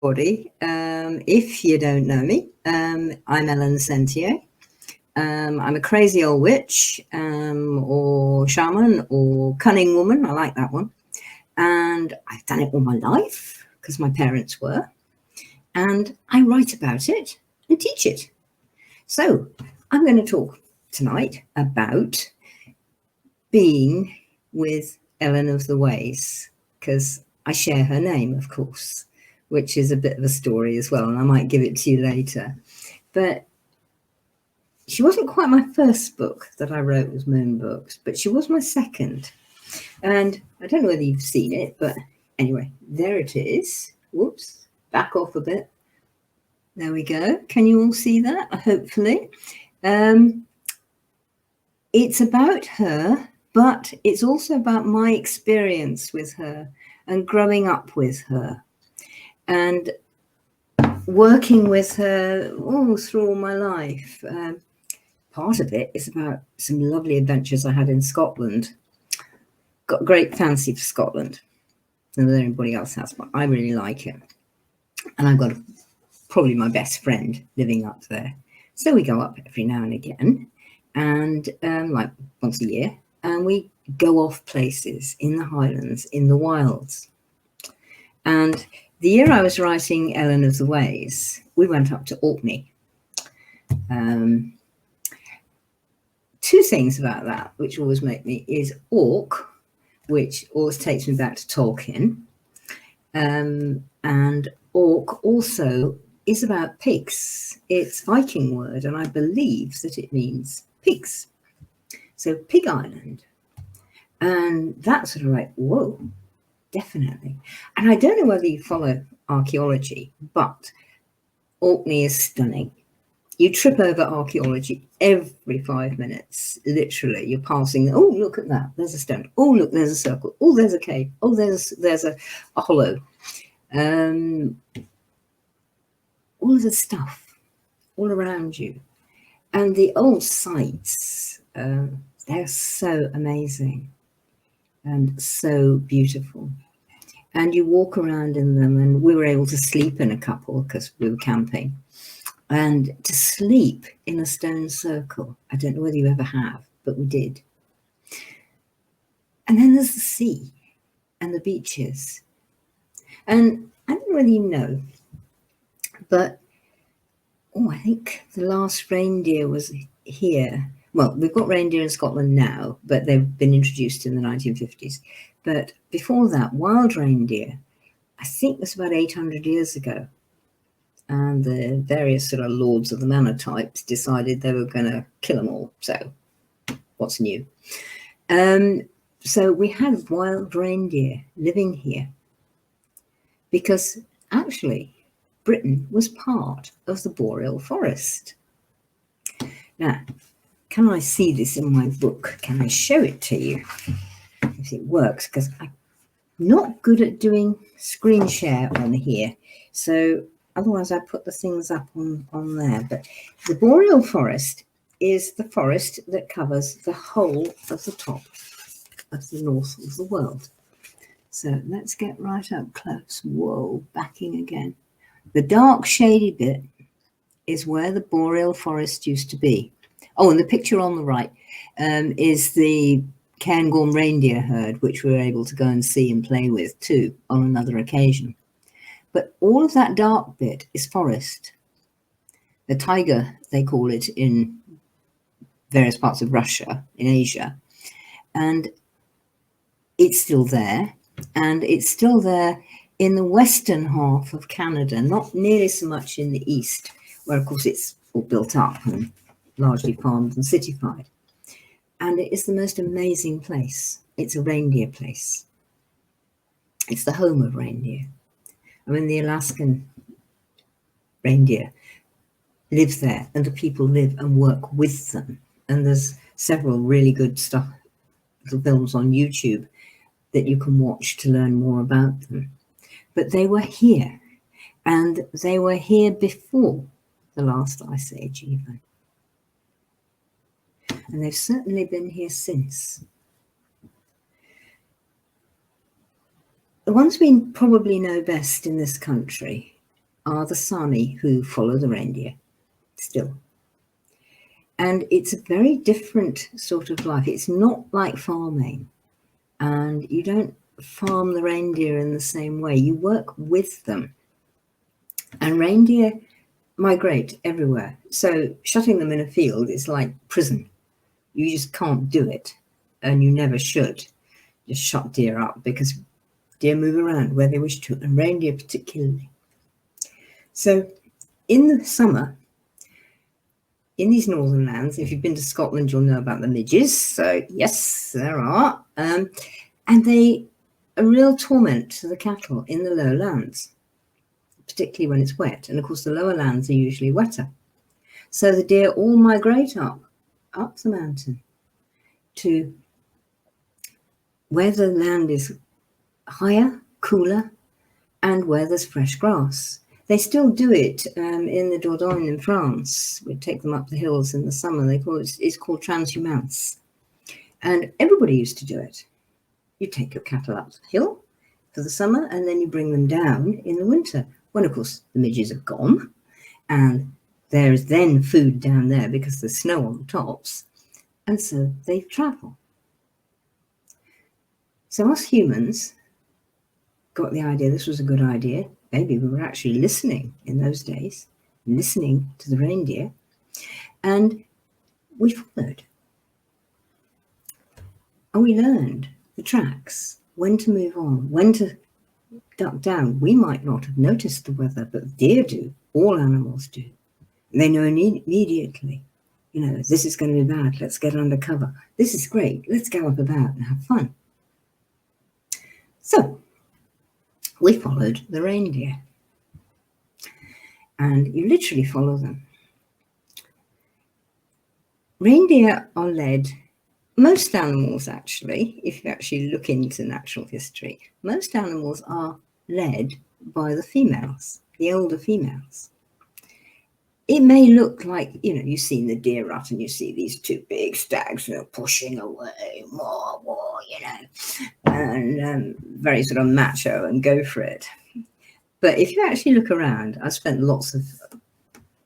everybody. If you don't know me, I'm Elen Sentier. I'm a crazy old witch, or shaman, or cunning woman. I like that one. And I've done it all my life because my parents were. And I write about it and teach it. So I'm going to talk tonight about being with Elen of the Ways, because I share her name, of course, which is a bit of a story as well, and I might give it to you later. But she wasn't quite my first book that I wrote was Moon Books, but she was my second. And I don't know whether you've seen it, but anyway, there it is. Whoops, back off a bit. There we go. Can you all see that? Hopefully. It's about her, but it's also about my experience with her and growing up with her and working with her all through all my life. Part of it is about some lovely adventures I had in Scotland. Got a great fancy for Scotland. I don't know whether anybody else has, but I really like it. And I've got probably my best friend living up there. So we go up every now and again, and like once a year, and we go off places in the Highlands, in the wilds. And the year I was writing Elen of the Ways, we went up to Orkney. Two things about that which always make me is Orc, which always takes me back to Tolkien, and Orc also is about pigs. It's Viking word, and I believe that it means pigs. So Pig Island. And that's sort of like, whoa, definitely. And I don't know whether you follow archaeology, but Orkney is stunning. You trip over archaeology every 5 minutes, literally. You're passing, oh, look at that, there's a stone. Oh, look, there's a circle. Oh, there's a cave. Oh, there's a hollow. All of the stuff all around you. And the old sites, they're so amazing and so beautiful. And you walk around in them, and we were able to sleep in a couple because we were camping. And to sleep in a stone circle, I don't know whether you ever have, but we did. And then there's the sea and the beaches. And I don't know whether you know, but I think the last reindeer was here. Well, we've got reindeer in Scotland now, but they've been introduced in the 1950s. But before that, wild reindeer, I think was about 800 years ago. And the various sort of lords of the manor types decided they were going to kill them all. So what's new? So we had wild reindeer living here because actually Britain was part of the boreal forest. Now, can I see this in my book? Can I show it to you if it works? Because I'm not good at doing screen share on here. So otherwise I put the things up on there. But the boreal forest is the forest that covers the whole of the top of the north of the world. So let's get right up close. Whoa, backing again. The dark shady bit is where the boreal forest used to be. Oh, and the picture on the right is the Cairngorm reindeer herd, which we were able to go and see and play with too on another occasion. But all of that dark bit is forest. The taiga, they call it in various parts of Russia, in Asia. And it's still there. And it's still there in the western half of Canada, not nearly so much in the east, where, of course, it's all built up and largely farmed and cityfied. And it is the most amazing place. It's a reindeer place. It's the home of reindeer. I mean, the Alaskan reindeer live there, and the people live and work with them. And there's several really good stuff, little films on YouTube that you can watch to learn more about them. But they were here, and they were here before the last ice age even. And they've certainly been here since. The ones we probably know best in this country are the Sami who follow the reindeer still. And it's a very different sort of life. It's not like farming, and you don't farm the reindeer in the same way. You work with them. And reindeer migrate everywhere. So shutting them in a field is like prison. You just can't do it, and you never should just shut deer up, because deer move around where they wish to, and reindeer particularly. So in the summer, in these northern lands, if you've been to Scotland, you'll know about the midges. So yes, there are. And they are a real torment to the cattle in the low lands, particularly when it's wet. And of course, the lower lands are usually wetter. So the deer all migrate up the mountain to where the land is higher, cooler, and where there's fresh grass. They still do it in the Dordogne in France. We take them up the hills in the summer. It's called transhumance. And everybody used to do it. You take your cattle up the hill for the summer, and then you bring them down in the winter, when of course the midges are gone, and there is then food down there because there's snow on the tops, and so they travel. So us humans got the idea this was a good idea. Maybe we were actually listening in those days, listening to the reindeer, and we followed. And we learned the tracks, when to move on, when to duck down. We might not have noticed the weather, but deer do. All animals do. They know immediately, this is going to be bad. Let's get under cover. This is great. Let's gallop about and have fun. So we followed the reindeer, and you literally follow them. Reindeer are led, most animals actually, if you actually look into natural history, most animals are led by the females, the older females. It may look like, you've seen the deer rut and you see these two big stags, pushing away, more, and very sort of macho and go for it. But if you actually look around, I've spent lots of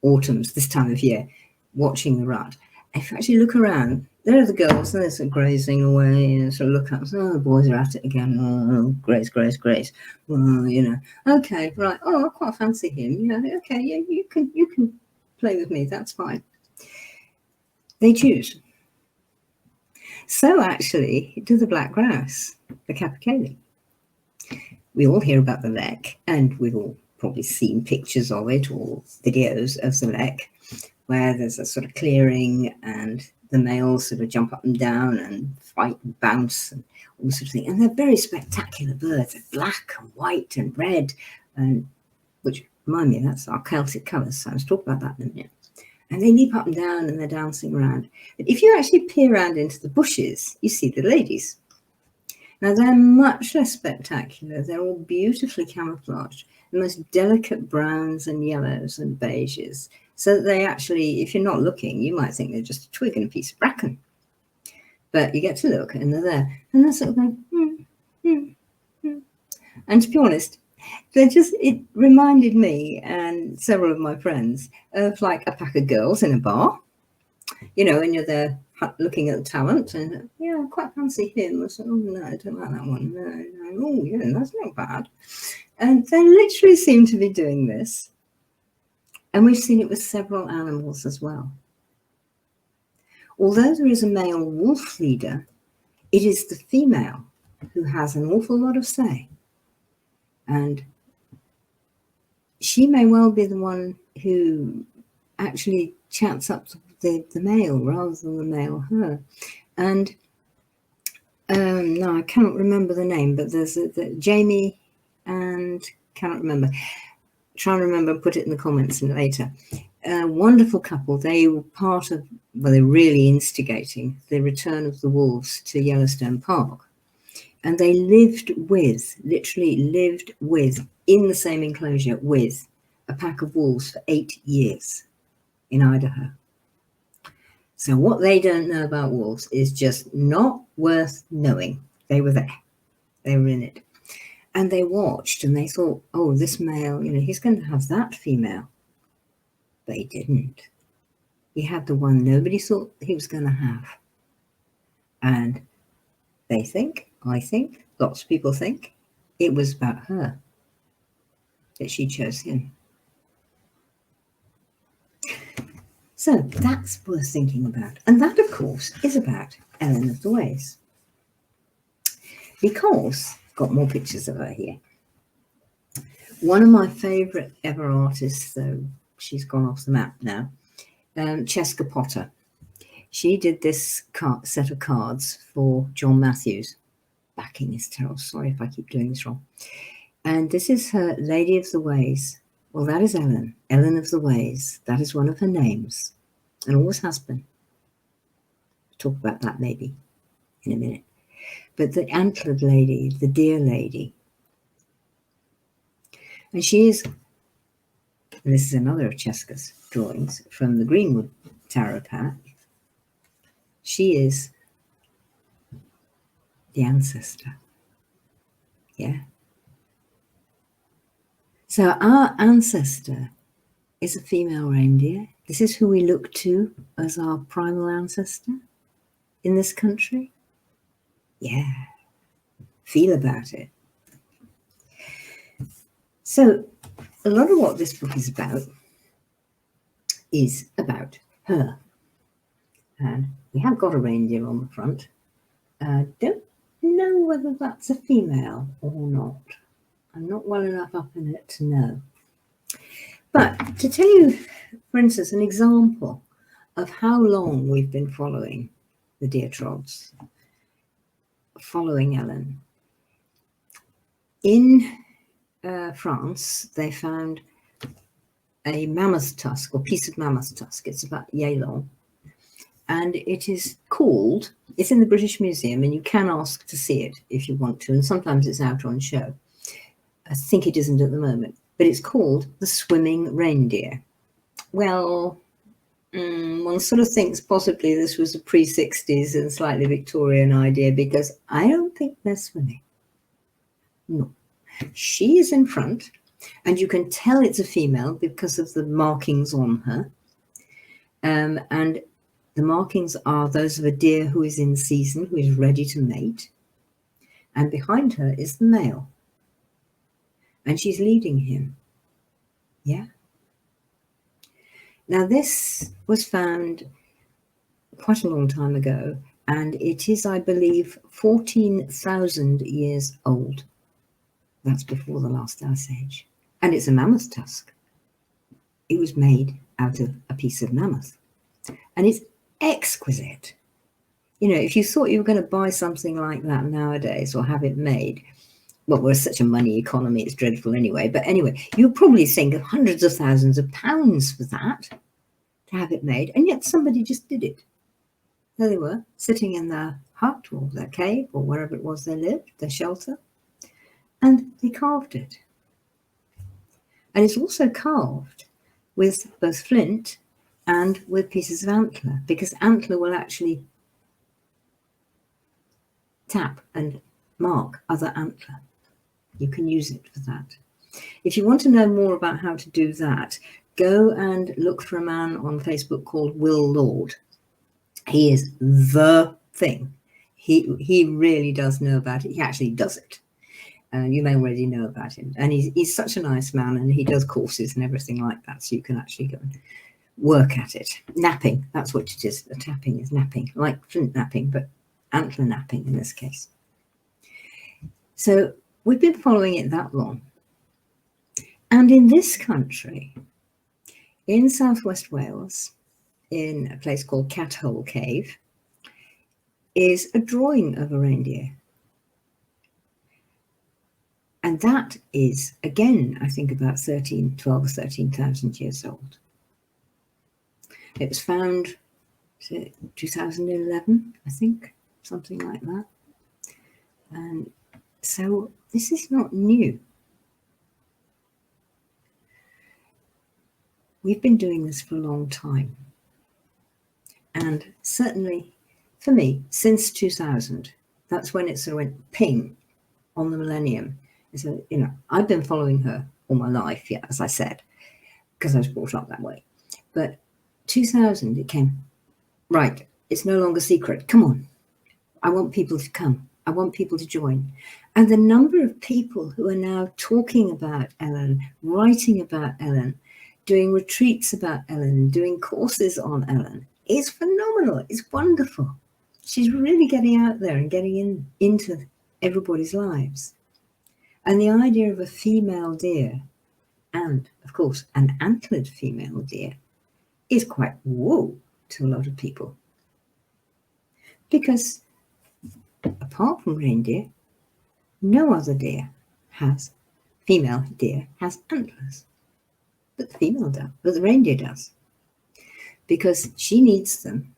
autumns this time of year watching the rut. If you actually look around, there are the girls, and they're sort of grazing away, and sort of look up, the boys are at it again. Oh, graze. Well, okay, right. Oh, I quite fancy him. Okay, yeah, you can play with me. That's fine. They choose. So actually, do the black grouse, the capercaillie. We all hear about the lek, and we've all probably seen pictures of it or videos of the lek, where there's a sort of clearing and the males sort of jump up and down and fight and bounce and all sorts of things. And they're very spectacular birds. They're black and white and red, and which remind me, that's our Celtic colours. So let's talk about that in a minute. And they leap up and down and they're dancing around. But if you actually peer around into the bushes, you see the ladies. Now, they're much less spectacular. They're all beautifully camouflaged, the most delicate browns and yellows and beiges. So that they actually, if you're not looking, you might think they're just a twig and a piece of bracken. But you get to look and they're there. And they're sort of going, And to be honest, it reminded me and several of my friends of like a pack of girls in a bar, and you're there looking at the talent and, I quite fancy him. I said, oh, no, I don't like that one. No. Oh, yeah, that's not bad. And they literally seem to be doing this. And we've seen it with several animals as well. Although there is a male wolf leader, it is the female who has an awful lot of say. And she may well be the one who actually chats up the male rather than the male her. And no, I cannot remember the name, but there's Jamie and cannot remember. Try and remember and put it in the comments later. A wonderful couple. They were they're really instigating the return of the wolves to Yellowstone Park. And they literally lived with, in the same enclosure with a pack of wolves for 8 years in Idaho. So what they don't know about wolves is just not worth knowing. They were there. They were in it. And they watched and they thought, oh, this male, you know, he's going to have that female. But he didn't. He had the one nobody thought he was going to have. And they think, I think, lots of people think, it was about her, that she chose him. So that's worth thinking about. And that, of course, is about Elen of the Ways. Because, got more pictures of her here. One of my favourite ever artists, though she's gone off the map now, Cheska Potter. She did this set of cards for John Matthews. Backing is terrible. Sorry if I keep doing this wrong. And this is her Lady of the Ways. Well, that is Elen. Elen of the Ways. That is one of her names. And always has been. Talk about that maybe in a minute. But the antlered lady, the deer lady. And she is, and this is another of Cheska's drawings from the Greenwood Tarot pack. She is the ancestor. Yeah. So our ancestor is a female reindeer. This is who we look to as our primal ancestor in this country. Yeah. Feel about it. So a lot of what this book is about her. And we have got a reindeer on the front. Don't know whether that's a female or not. I'm not well enough up in it to know. But to tell you, for instance, an example of how long we've been following the Deer Trods, following Elen. In France, they found a mammoth tusk, or piece of mammoth tusk. It's about yay long. And it is called, it's in the British Museum, and you can ask to see it if you want to. And sometimes it's out on show. I think it isn't at the moment. But it's called the swimming reindeer. Well, one sort of thinks possibly this was a pre-60s and slightly Victorian idea, because I don't think they're swimming. No. She is in front, and you can tell it's a female because of the markings on her. And the markings are those of a deer who is in season, who is ready to mate. And behind her is the male. And she's leading him. Yeah. Now this was found quite a long time ago, and it is, I believe, 14,000 years old. That's before the last ice age. And it's a mammoth tusk. It was made out of a piece of mammoth. And it's exquisite. You know, if you thought you were going to buy something like that nowadays or have it made, well, we're such a money economy, it's dreadful anyway. But anyway, you'll probably think of hundreds of thousands of pounds for that to have it made. And yet somebody just did it. There they were, sitting in their hut or their cave or wherever it was they lived, their shelter. And they carved it. And it's also carved with both flint and with pieces of antler, because antler will actually tap and mark other antler. You can use it for that. If you want to know more about how to do that, go and look for a man on Facebook called Will Lord. He is the thing. He really does know about it. He actually does it. You may already know about him. And he's such a nice man, and he does courses and everything like that, so you can actually go and work at it. Napping, that's what it is. The tapping is napping, like flint napping, but antler napping in this case. So we've been following it that long. And in this country, in southwest Wales, in a place called Cathole Cave, is a drawing of a reindeer. And that is, again, I think about 12 or 13,000 years old. It was found 2011, I think, something like that. And so this is not new. We've been doing this for a long time. And certainly, for me, since 2000, that's when it sort of went ping on the millennium. So, you know, I've been following her all my life, yeah, as I said, because I was brought up that way. But 2000, it came, right, it's no longer secret. Come on. I want people to come. I want people to join. And the number of people who are now talking about Elen, writing about Elen, doing retreats about Elen, doing courses on Elen is phenomenal. It's wonderful. She's really getting out there and getting into everybody's lives. And the idea of a female deer and, of course, an antlered female deer is quite whoa to a lot of people. Because apart from reindeer, no other female deer has antlers. But the reindeer does. Because she needs them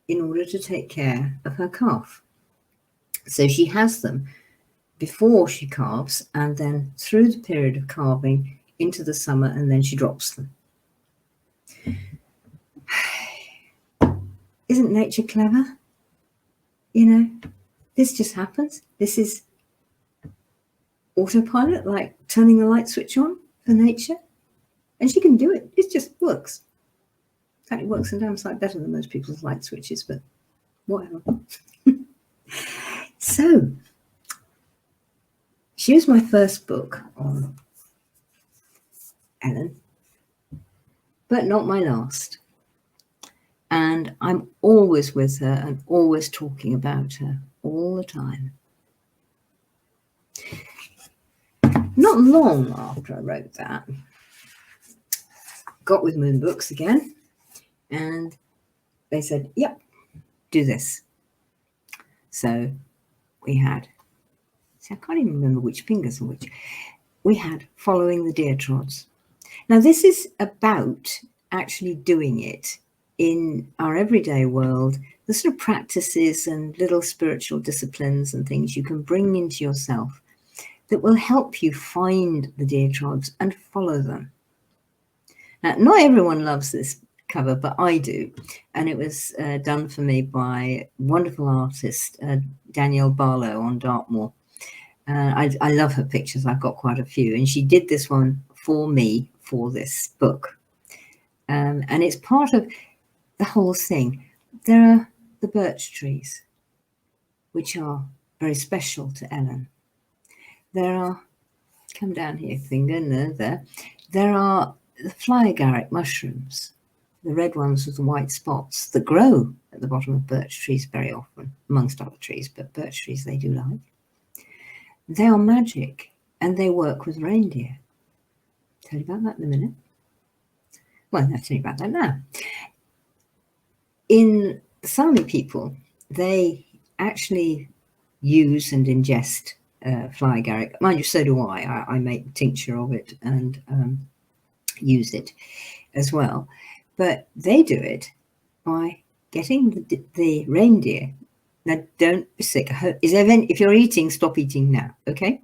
in order to take care of her calf. So she has them before she calves and then through the period of calving into the summer, and then she drops them. Isn't nature clever? You know, this just happens. This is autopilot, like turning the light switch on for nature. And she can do it. It just works. In fact, it works a damn sight better than most people's light switches, but whatever. So, she was my first book on Elen, but not my last. And I'm always with her and always talking about her all the time. Not long after I wrote that, got with Moon Books again, and they said, yep, do this. So we had, I can't even remember which fingers are which. We had Following the Deer Trods. Now this is about actually doing it in our everyday world, the sort of practices and little spiritual disciplines and things you can bring into yourself that will help you find the deer trods and follow them. Now, not everyone loves this cover, but I do. And it was done for me by wonderful artist, Danielle Barlow on Dartmoor. I love her pictures. I've got quite a few. And she did this one for me for this book. And it's part of the whole thing. There are the birch trees, which are very special to Elen. There are, come down here, finger, no, there. There are the fly agaric mushrooms, the red ones with the white spots that grow at the bottom of birch trees very often, amongst other trees, but birch trees they do like. They are magic and they work with reindeer. Tell you about that in a minute. Well, I'll tell you about that now. In Sami people, they actually use and ingest fly agaric. Mind you, so do I. I make tincture of it and use it as well. But they do it by getting the reindeer. Now, don't be sick. If you're eating, stop eating now, okay?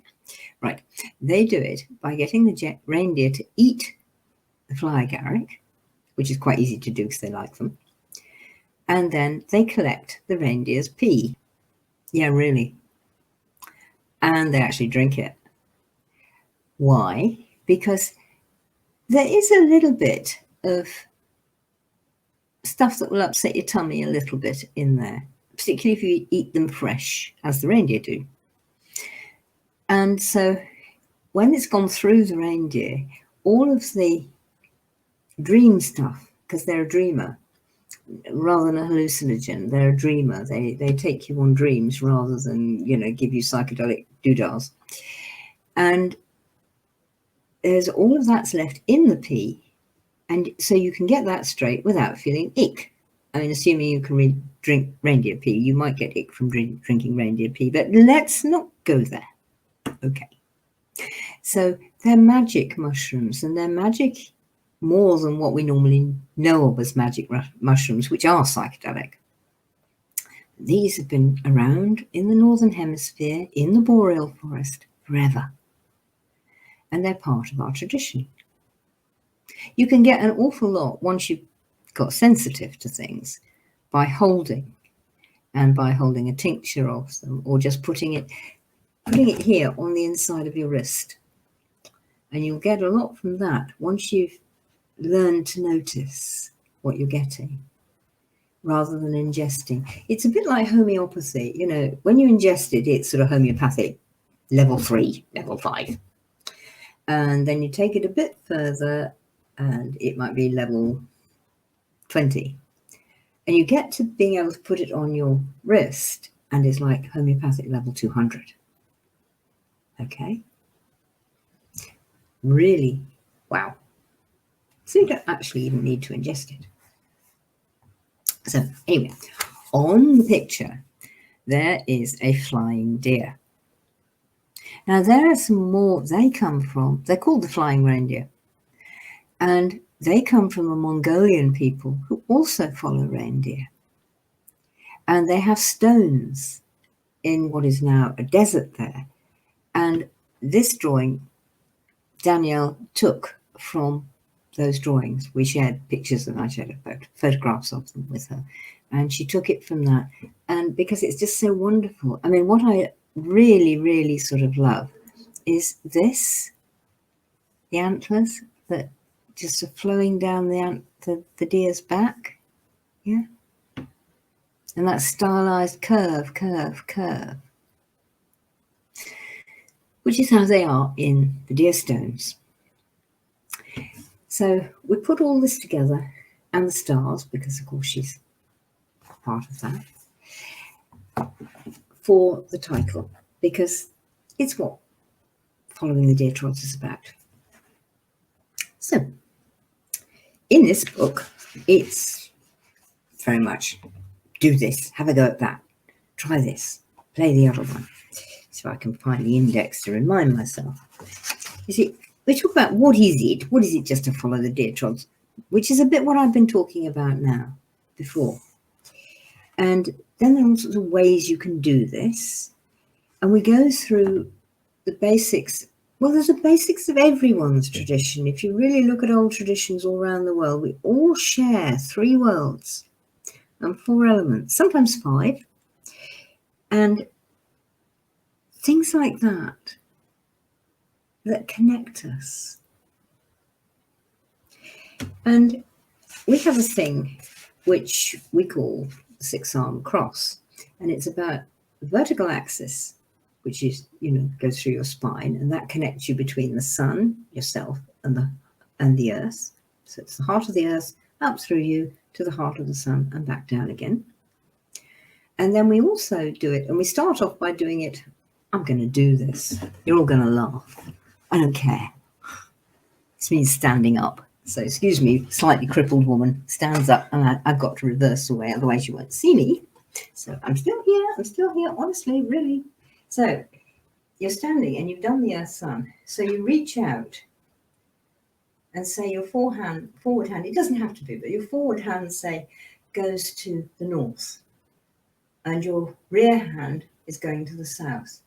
Right. They do it by getting the reindeer to eat the fly agaric, which is quite easy to do because they like them. And then they collect the reindeer's pee. Yeah, really. And they actually drink it. Why? Because there is a little bit of stuff that will upset your tummy a little bit in there, particularly if you eat them fresh, as the reindeer do. And so when it's gone through the reindeer, all of the dream stuff, because they're a dreamer, rather than a hallucinogen, they're a dreamer. They take you on dreams rather than, give you psychedelic doodahs. And there's all of that's left in the pee. And so you can get that straight without feeling ick. I mean, assuming you can drink reindeer pee, you might get ick from drinking reindeer pee, but let's not go there. Okay. So they're magic mushrooms, and they're magic more than what we normally know of as magic mushrooms, which are psychedelic. These have been around in the Northern Hemisphere, in the boreal forest, forever. And they're part of our tradition. You can get an awful lot once you've got sensitive to things by holding, and by holding a tincture of them, or just putting it putting it here on the inside of your wrist. And you'll get a lot from that once you've learned to notice what you're getting rather than ingesting. It's a bit like homeopathy. You know, when you ingest it, it's sort of homeopathic, level 3, level 5. And then you take it a bit further and it might be level 20. And you get to being able to put it on your wrist and it's like homeopathic level 200. Okay? Really, wow. So you don't actually even need to ingest it. So anyway, on the picture, there is a flying deer. Now there are some more, they're called the flying reindeer. And they come from the Mongolian people who also follow reindeer. And they have stones in what is now a desert there. And this drawing, Danielle took from those drawings. We shared pictures and I shared photographs of them with her. And she took it from that. And because it's just so wonderful. I mean, what I really, really sort of love is this, the antlers that just are flowing down the deer's back. Yeah. And that stylized curve, which is how they are in the deer stones. So we put all this together and the stars, because of course she's part of that, for the title, because it's what Following the Deer Trods is about. So in this book, it's very much do this, have a go at that, try this, play the other one. So I can find the index to remind myself. You see, we talk about what is it? What is it just to follow the deer trods? Which is a bit what I've been talking about now, before. And then there are all sorts of ways you can do this. And we go through the basics. Well, there's the basics of everyone's tradition. If you really look at old traditions all around the world, we all share 3 worlds and 4 elements, sometimes 5. And things like that connect us. And we have a thing which we call the 6-arm cross, and it's about the vertical axis, which is, goes through your spine, and that connects you between the sun, yourself, and the earth. So it's the heart of the earth up through you to the heart of the sun and back down again. And then we also do it, and we start off by doing it. I'm going to do this. You're all going to laugh. I don't care. This means standing up. So excuse me, slightly crippled woman stands up, and I've got to reverse away, otherwise you won't see me. So I'm still here, honestly, really. So you're standing and you've done the earth sun. So you reach out and say your forward hand, it doesn't have to be, but your forward hand, say, goes to the north. And your rear hand is going to the south.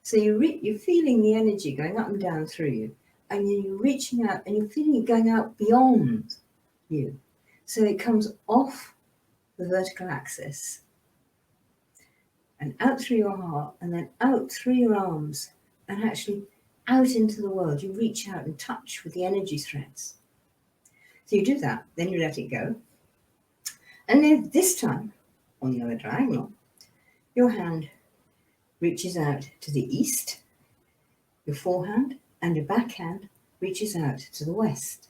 So you're feeling the energy going up and down through you. And then you're reaching out and you're feeling it going out beyond you. So it comes off the vertical axis and out through your heart and then out through your arms and actually out into the world. You reach out and touch with the energy threads. So you do that, then you let it go. And then this time, on the other diagonal, your hand reaches out to the east, your forehand and your backhand reaches out to the west.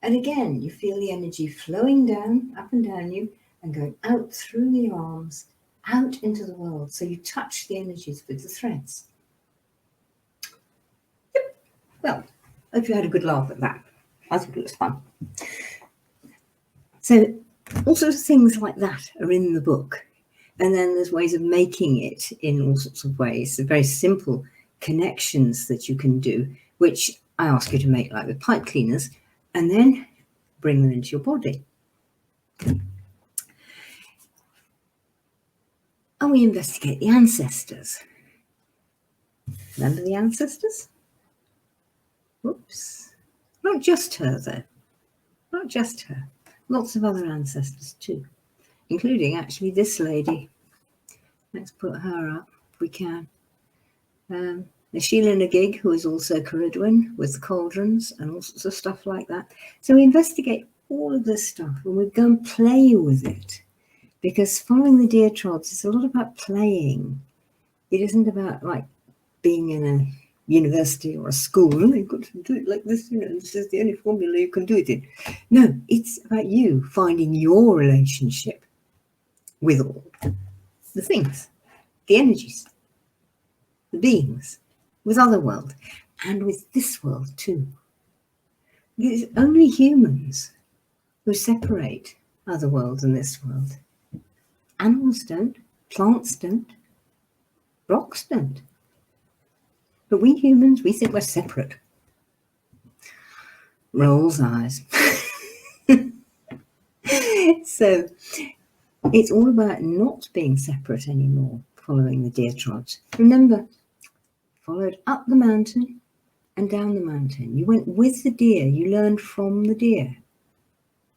And again, you feel the energy flowing down, up and down you, and going out through the arms, out into the world. So you touch the energies with the threads. Yep. Well, I hope you had a good laugh at that. I think it was fun. So all sorts of things like that are in the book. And then there's ways of making it in all sorts of ways. So very simple connections that you can do, which I ask you to make, like with pipe cleaners, and then bring them into your body. And we investigate the ancestors. Remember the ancestors? Whoops. Not just her, though. Not just her. Lots of other ancestors, too, including actually this lady. Let's put her up if we can. There's Sheila and a gig, who is also Caridwen with the cauldrons and all sorts of stuff like that. So we investigate all of this stuff and we go and play with it, because following the Deer Trods is a lot about playing. It isn't about like being in a university or a school. Oh, you've got to do it like this, this is the only formula you can do it in. No, it's about you finding your relationship with all the things, the energies, the beings, with other world, and with this world too. It's only humans who separate other worlds and this world. Animals don't, plants don't, rocks don't. But we humans, we think we're separate. Rolls eyes. So it's all about not being separate anymore, following the Deer Trods. Remember, followed up the mountain and down the mountain. You went with the deer. You learned from the deer.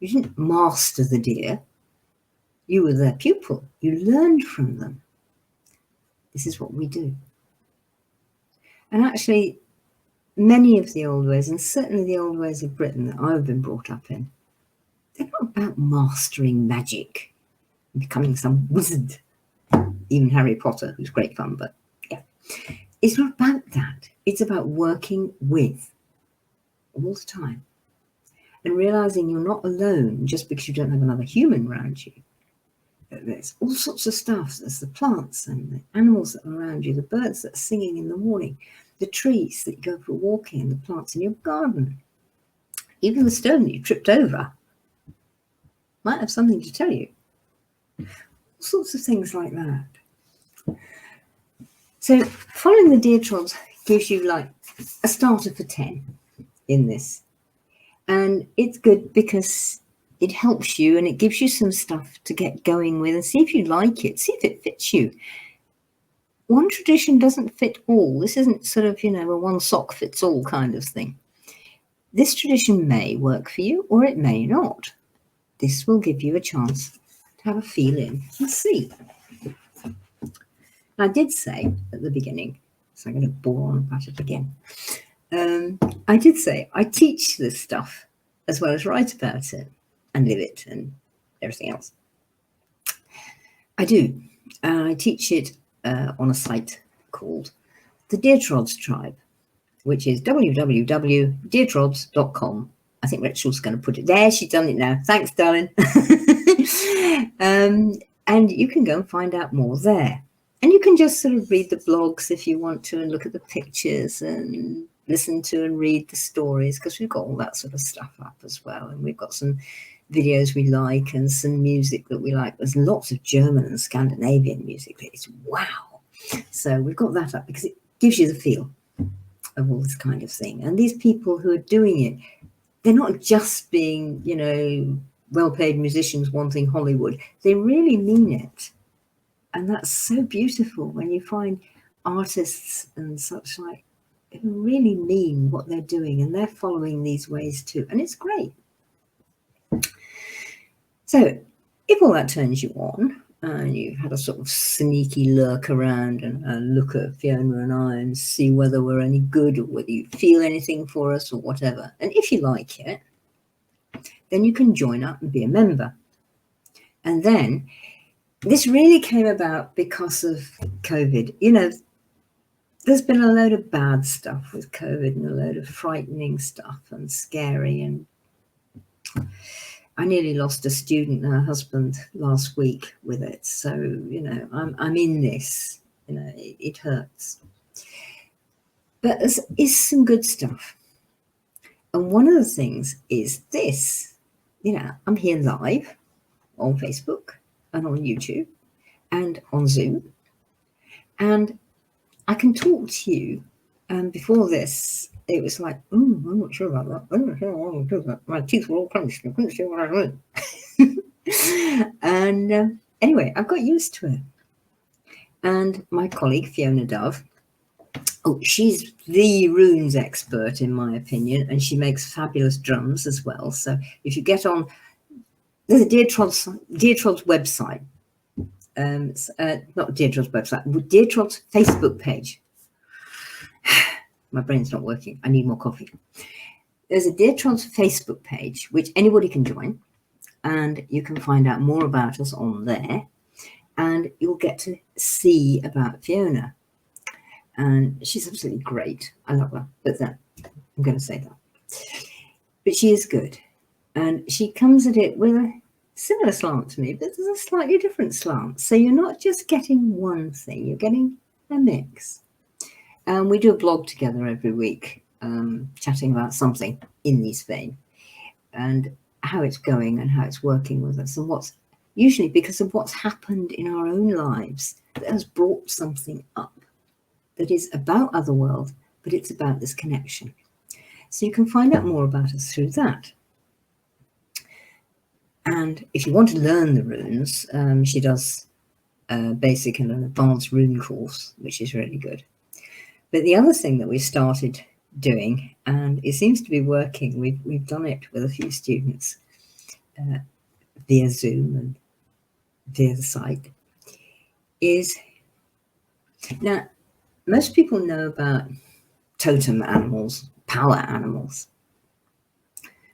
You didn't master the deer. You were their pupil. You learned from them. This is what we do. And actually, many of the old ways, and certainly the old ways of Britain that I've been brought up in, they're not about mastering magic, becoming some wizard. Even Harry Potter, who's great fun, but yeah. It's not about that. It's about working with all the time and realizing you're not alone just because you don't have another human around you. There's all sorts of stuff. There's the plants and the animals that are around you, the birds that are singing in the morning, the trees that you go for walking, and the plants in your garden. Even the stone that you tripped over might have something to tell you. All sorts of things like that. So following the Deer Trods gives you like a starter for 10 in this. And it's good because it helps you and it gives you some stuff to get going with and see if you like it, see if it fits you. One tradition doesn't fit all. This isn't sort of, a one sock fits all kind of thing. This tradition may work for you or it may not. This will give you a chance to have a feel in and see. I did say at the beginning, so I'm going to bore on about it again. I did say I teach this stuff as well as write about it and live it and everything else. I do. I teach it on a site called the Deer Trods Tribe, which is www.deertrods.com. I think Rachel's going to put it there. She's done it now. Thanks, darling. And you can go and find out more there. And you can just sort of read the blogs if you want to and look at the pictures and listen to and read the stories, because we've got all that sort of stuff up as well. And we've got some videos we like and some music that we like. There's lots of German and Scandinavian music. It's wow. So we've got that up because it gives you the feel of all this kind of thing. And these people who are doing it, they're not just being, well-paid musicians wanting Hollywood. They really mean it. And that's so beautiful when you find artists and such like who really mean what they're doing and they're following these ways too. And it's great. So if all that turns you on and you've had a sort of sneaky lurk around and look at Fiona and I and see whether we're any good or whether you feel anything for us or whatever, and if you like it, then you can join up and be a member. And then this really came about because of COVID. There's been a load of bad stuff with COVID and a load of frightening stuff and scary. And I nearly lost a student and her husband last week with it. So, I'm in this, it hurts. But there is some good stuff. And one of the things is this, I'm here live on Facebook and on YouTube and on Zoom. And I can talk to you. And before this, it was like, I'm not sure about that. I'm not sure I want to do that. My teeth were all clenched. I couldn't see what I was doing. And anyway, I got used to it. And my colleague, Fiona Dove, she's the runes expert, in my opinion, and she makes fabulous drums as well. So if you get on, there's a Deer Trods website. Not Deer Trods website, Deer Trods Facebook page. My brain's not working. I need more coffee. There's a Deer Trods Facebook page, which anybody can join, and you can find out more about us on there, and you'll get to see about Fiona. And she's absolutely great. I love her, but I'm going to say that. But she is good, and she comes at it with a similar slant to me, but there's a slightly different slant. So you're not just getting one thing, you're getting a mix. And we do a blog together every week, chatting about something in these vein and how it's going and how it's working with us, and what's usually because of what's happened in our own lives that has brought something up that is about Otherworld, but it's about this connection. So you can find out more about us through that. And if you want to learn the runes, she does a basic and an advanced rune course, which is really good. But the other thing that we started doing, and it seems to be working, we've done it with a few students via Zoom and via the site, is now most people know about totem animals, power animals.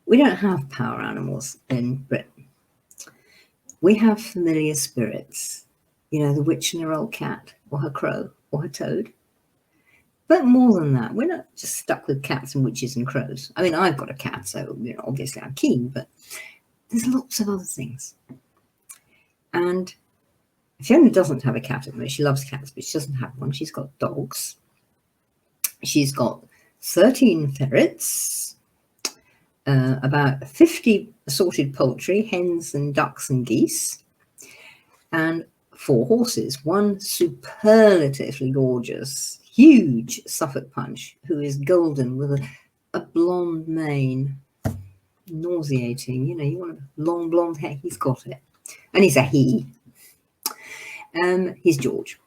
We don't have power animals in Britain. We have familiar spirits, you know, the witch and her old cat, or her crow, or her toad. But more than that, we're not just stuck with cats and witches and crows. I mean, I've got a cat, so, you know, obviously I'm keen, but there's lots of other things. And Fiona doesn't have a cat at the moment. She loves cats, but she doesn't have one. She's got dogs. She's got 13 ferrets, about 50 assorted poultry, hens and ducks and geese, and 4 horses, one superlatively gorgeous, huge Suffolk punch, who is golden with a blonde mane, nauseating. You know, you want a long blonde hair, he's got it. And he's a he. He's George.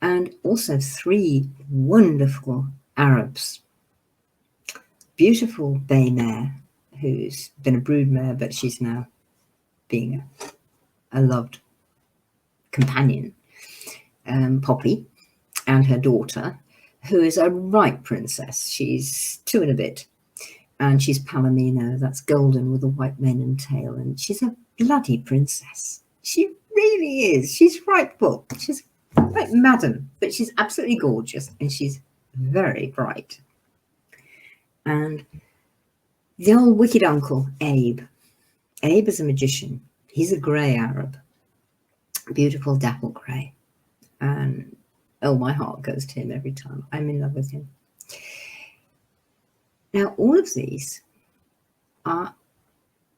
And also 3 wonderful Arabs. Beautiful bay mare, who's been a brood mare, but she's now being a loved companion. Poppy, and her daughter, who is a right princess. She's 2 and a bit, and she's Palomino, that's golden with a white mane and tail, and she's a bloody princess. She really is. She's frightful. She's like madam, but she's absolutely gorgeous, and she's very bright. And the old wicked uncle, Abe. Abe is a magician. He's a grey Arab, beautiful dapple grey, and oh, my heart goes to him every time. I'm in love with him. Now, all of these are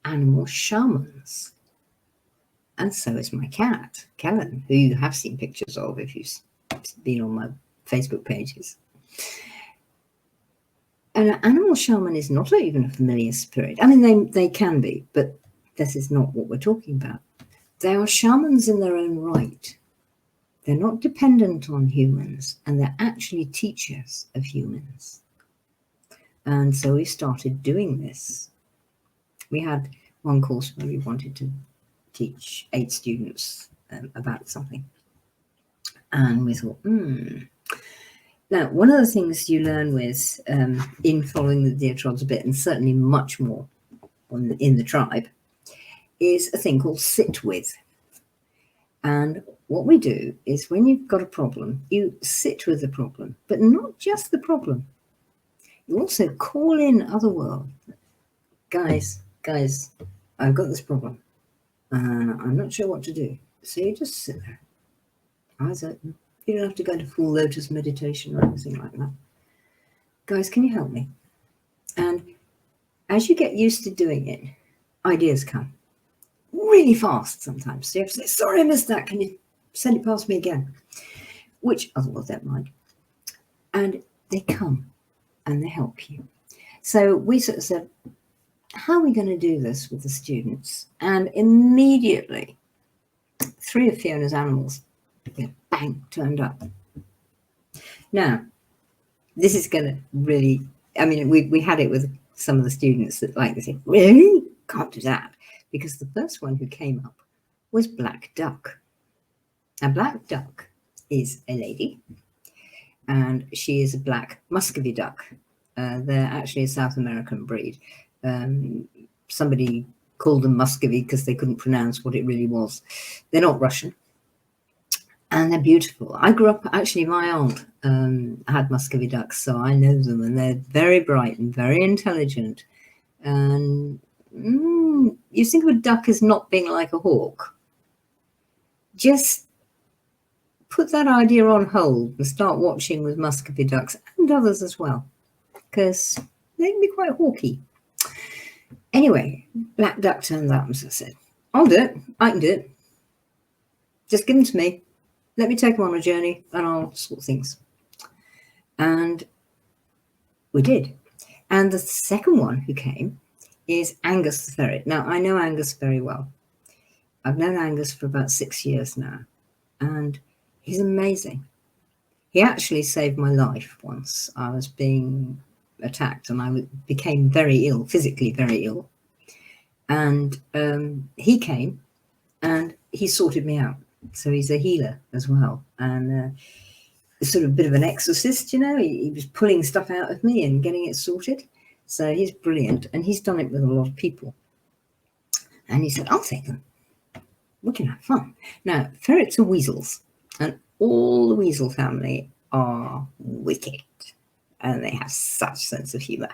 animal shamans. And so is my cat, Kellen, who you have seen pictures of if you've been on my Facebook pages. And an animal shaman is not even a familiar spirit. I mean, they can be, but this is not what we're talking about. They are shamans in their own right. They're not dependent on humans, and they're actually teachers of humans. And so we started doing this. We had one course where we wanted to teach 8 students about something. And we thought, Now, one of the things you learn with in following the Deer Trods a bit, and certainly much more in the tribe, is a thing called sit with. And what we do is when you've got a problem, you sit with the problem, but not just the problem. You also call in Otherworld. Guys, I've got this problem and I'm not sure what to do. So you just sit there, eyes open. You don't have to go into full lotus meditation or anything like that. Guys, can you help me? And as you get used to doing it, ideas come really fast sometimes. So you have to say, sorry, I missed that. Can you send it past me again? Which Otherworld don't mind. And they come and they help you. So we sort of said, how are we going to do this with the students? And immediately 3 of Fiona's animals, bang, turned up. Now, this is going to really, I mean, we had it with some of the students that like, they said, really? Can't do that. Because the first one who came up was Black Duck. Now, Black Duck is a lady, and she is a black Muscovy duck. They're actually a South American breed. Somebody called them Muscovy because they couldn't pronounce what it really was. They're not Russian, and they're beautiful. I grew up, actually, my aunt had Muscovy ducks, so I know them, and they're very bright and very intelligent. And you think of a duck as not being like a hawk. Just put that idea on hold and start watching with Muscovy ducks and others as well, because they can be quite hawky. Anyway, black duck turned up, as I said, I'll do it. I can do it. Just give them to me. Let me take them on a journey and I'll sort things. And we did. And the second one who came is Angus the ferret. Now, I know Angus very well. I've known Angus for about 6 years now, and he's amazing. He actually saved my life once. I was being attacked and I became very ill, physically very ill. And he came and he sorted me out. So he's a healer as well. And sort of a bit of an exorcist, you know. He was pulling stuff out of me and getting it sorted. So he's brilliant. And he's done it with a lot of people. And he said, I'll take them. We can have fun. Now, ferrets are weasels. And all the weasel family are wicked. And they have such sense of humour.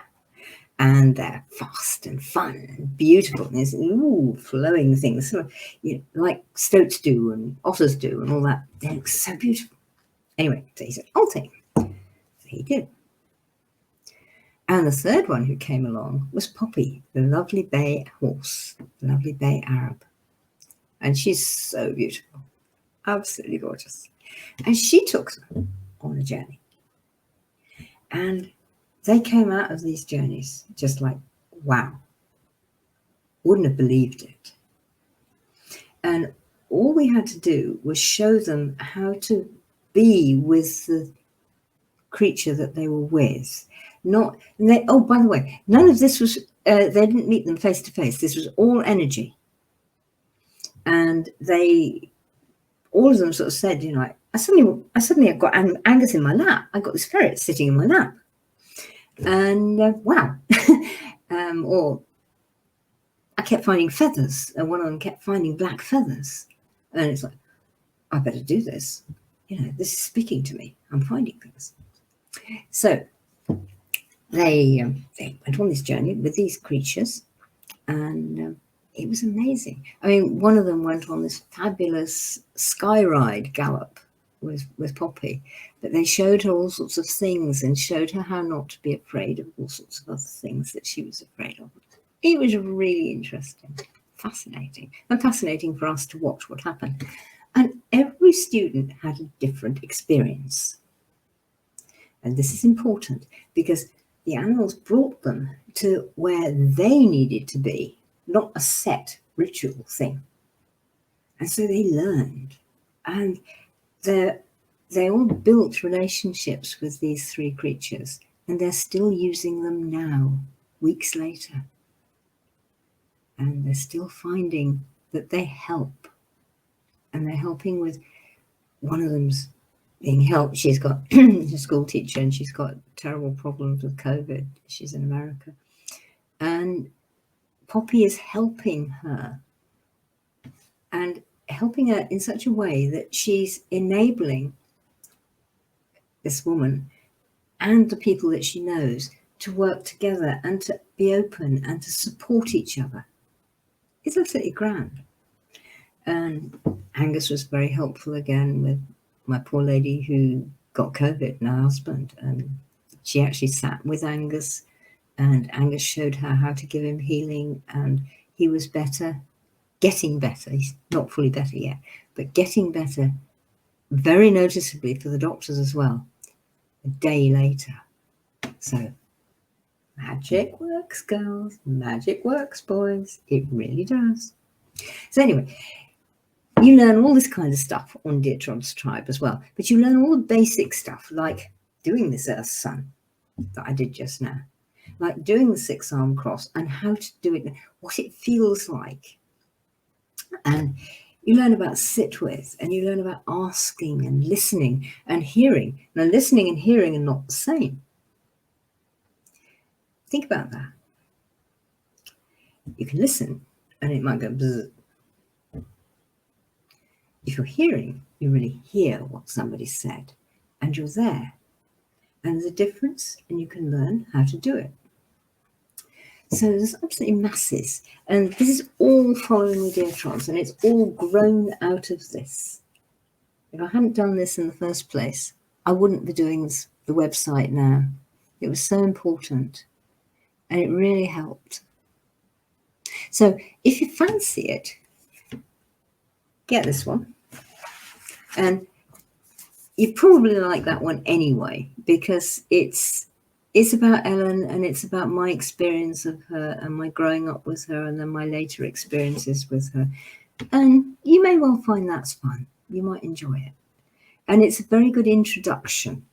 And they're fast and fun and beautiful. And there's flowing things, sort of, like stoats do and otters do and all that. They look so beautiful. Anyway, so he said, I'll take them. So he did. And the third one who came along was Poppy, the lovely bay horse, the lovely bay Arab. And she's so beautiful, absolutely gorgeous. And she took them on a journey. And they came out of these journeys just like, wow, wouldn't have believed it. And all we had to do was show them how to be with the creature that they were with. By the way, none of this was, they didn't meet them face to face. This was all energy. And all of them sort of said, I suddenly got Angus in my lap. I got this ferret sitting in my lap. And wow. Or I kept finding feathers, and one of them kept finding black feathers. And it's like, I better do this. This is speaking to me. I'm finding things. So they went on this journey with these creatures, and it was amazing. I mean, one of them went on this fabulous sky ride gallop with Poppy, but they showed her all sorts of things and showed her how not to be afraid of all sorts of other things that she was afraid of. It was really interesting, fascinating, and fascinating for us to watch what happened. And every student had a different experience. And this is important because the animals brought them to where they needed to be, not a set ritual thing. And so they learned, and they all built relationships with these three creatures, and they're still using them now, weeks later. And they're still finding that they help. And they're helping with, one of them's being helped. She's got a school teacher and she's got terrible problems with COVID. She's in America. And Poppy is helping her, and helping her in such a way that she's enabling this woman and the people that she knows to work together and to be open and to support each other. It's absolutely grand. And Angus was very helpful again with my poor lady who got COVID, my husband. And she actually sat with Angus, and Angus showed her how to give him healing, and he was better, getting better. He's not fully better yet, but getting better very noticeably for the doctors as well, a day later. So magic works, girls. Magic works, boys. It really does. So anyway, you learn all this kind of stuff on Deer Trods Tribe as well, but you learn all the basic stuff, like doing this Earth Sun that I did just now, like doing the 6-arm cross and how to do it, what it feels like. And You learn about sit with, and you learn about asking and listening and hearing. Now, listening and hearing are not the same. Think about that. You can listen, and it might go bzzz. If you're hearing, you really hear what somebody said, and you're there. And there's a difference, and you can learn how to do it. So there's absolutely masses. And this is all following the Deer Trods, and it's all grown out of this. If I hadn't done this in the first place, I wouldn't be doing the website now. It was so important, and it really helped. So if you fancy it, get this one. And you probably like that one anyway, because it's about Ellen, and it's about my experience of her and my growing up with her, and then my later experiences with her. And you may well find that's fun. You might enjoy it. And it's a very good introduction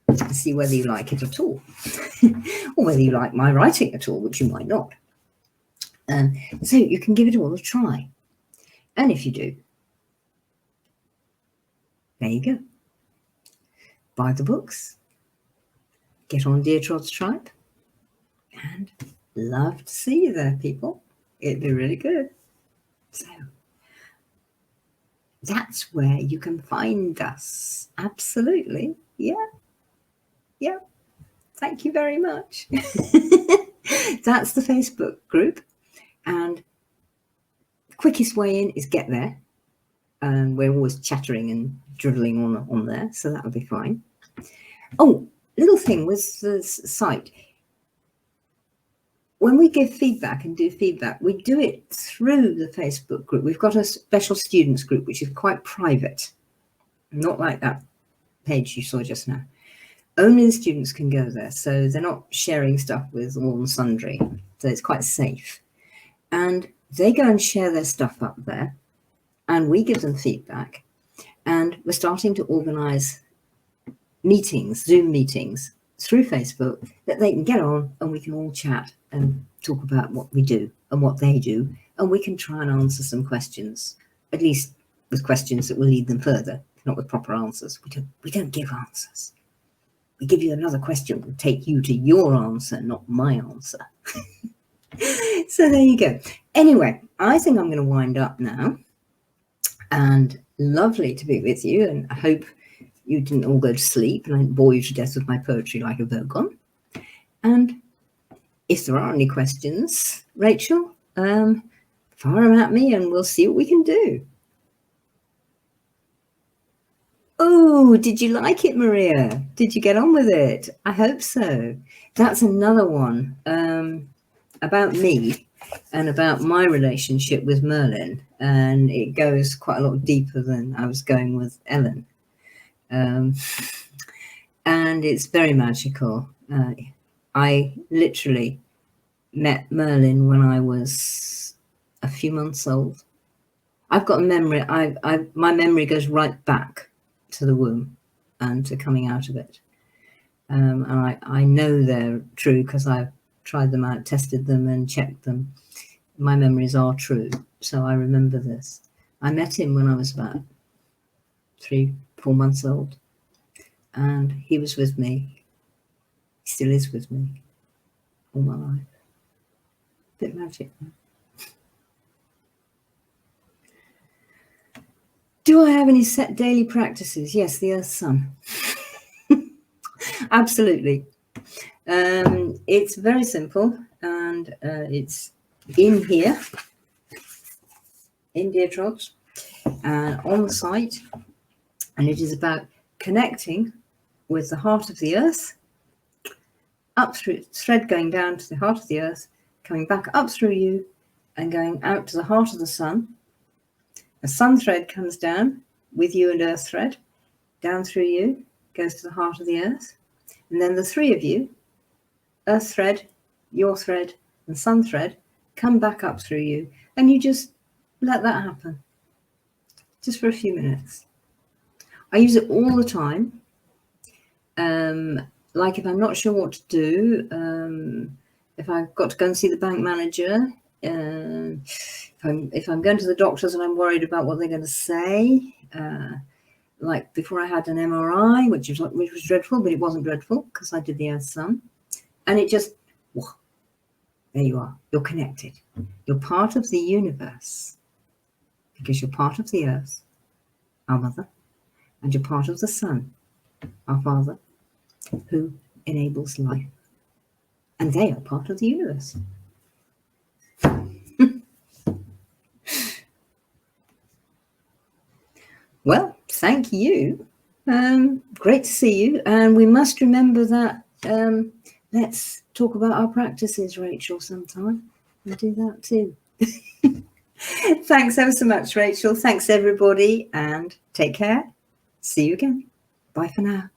to see whether you like it at all, or whether you like my writing at all, which you might not. So you can give it all a try. And if you do, there you go. Buy the books, get on Deer Trods Tribe, and love to see you there, people. It'd be really good. So that's where you can find us. Absolutely. Yeah. Thank you very much. That's the Facebook group. And the quickest way in is get there. And we're always chattering and dribbling on there, so that'll be fine. Oh, little thing with the site. When we give feedback and do feedback, we do it through the Facebook group. We've got a special students group, which is quite private, not like that page you saw just now. Only the students can go there, so they're not sharing stuff with all and sundry, so it's quite safe. And they go and share their stuff up there, and we give them feedback. And we're starting to organise meetings, Zoom meetings, through Facebook that they can get on, and we can all chat and talk about what we do and what they do, and we can try and answer some questions, at least with questions that will lead them further, not with proper answers. We don't give answers. We give you another question that will take you to your answer, not my answer. So there you go. Anyway, I think I'm going to wind up now. And lovely to be with you. And I hope you didn't all go to sleep and I didn't bore you to death with my poetry like a Vogon. And if there are any questions, Rachel, fire them at me and we'll see what we can do. Oh, did you like it, Maria? Did you get on with it? I hope so. That's another one about me and about my relationship with Merlin. And it goes quite a lot deeper than I was going with Ellen. And it's very magical. I literally met Merlin when I was a few months old. I've got a memory. My memory goes right back to the womb and to coming out of it. And I know they're true because I've tried them out, tested them and checked them. My memories are true. So I remember this. I met him when I was about 3-4 months old. And he was with me. He still is with me all my life. Bit magic, man. Do I have any set daily practices? Yes, the Earth Sun. Absolutely. It's very simple, and it's in here, in Deer Trods, on the site, and it is about connecting with the heart of the earth, up through thread going down to the heart of the earth, coming back up through you, and going out to the heart of the sun. A sun thread comes down with you and earth thread, down through you, goes to the heart of the earth. And then the three of you, earth thread, your thread, and sun thread, come back up through you. And you just let that happen, just for a few minutes. I use it all the time. Like if I'm not sure what to do, if I've got to go and see the bank manager, if I'm going to the doctors and I'm worried about what they're going to say, like before I had an MRI, which was dreadful, but it wasn't dreadful because I did the Earth Sun, and it just, whoa, there you are. You're connected. You're part of the universe because you're part of the Earth, our mother, and you're part of the Sun, our father, who enables life. And they are part of the universe. Well, thank you. Great to see you. And we must remember that let's talk about our practices, Rachel, sometime. We'll do that too. Thanks ever so much, Rachel. Thanks, everybody. And take care. See you again. Bye for now.